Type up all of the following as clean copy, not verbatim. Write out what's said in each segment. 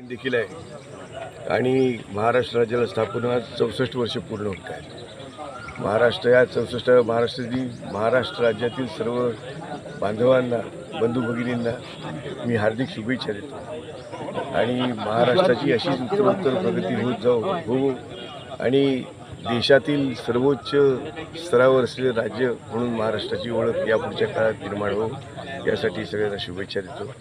दिन देखील आहे आणि महाराष्ट्र राज्याला स्थापन आज 64 वर्ष पूर्ण होत आहेत। महाराष्ट्र या 64 महाराष्ट्र राज्यातील सर्व बांधवांना, बंधू भगिनींना मी हार्दिक शुभेच्छा देतो आणि महाराष्ट्राची अशीच उत्तरोत्तर प्रगती हो आणि देशातील सर्वोच्च स्तरावर असलेले राज्य म्हणून महाराष्ट्राची ओळख यापुढच्या काळात निर्माण हो यासाठी सगळ्यांना शुभेच्छा देतो।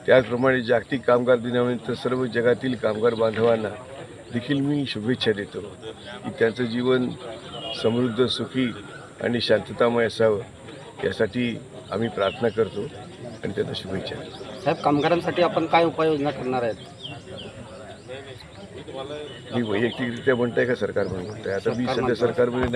त्याचप्रमाणे जागतिक कामगार दिनानिमित्त सर्व जगातील कामगार बांधवांना देखील मी शुभेच्छा देतो की त्यांचं जीवन समृद्ध, सुखी आणि शांततामय असावं यासाठी आम्ही प्रार्थना करतो आणि त्यांना शुभेच्छा देतो। साहेब, कामगारांसाठी आपण काय उपाययोजना करणार आहेत? मी वैयक्तिकरित्या म्हणताय का सरकार म्हणून म्हणताय? आता मी सध्या सरकारमध्ये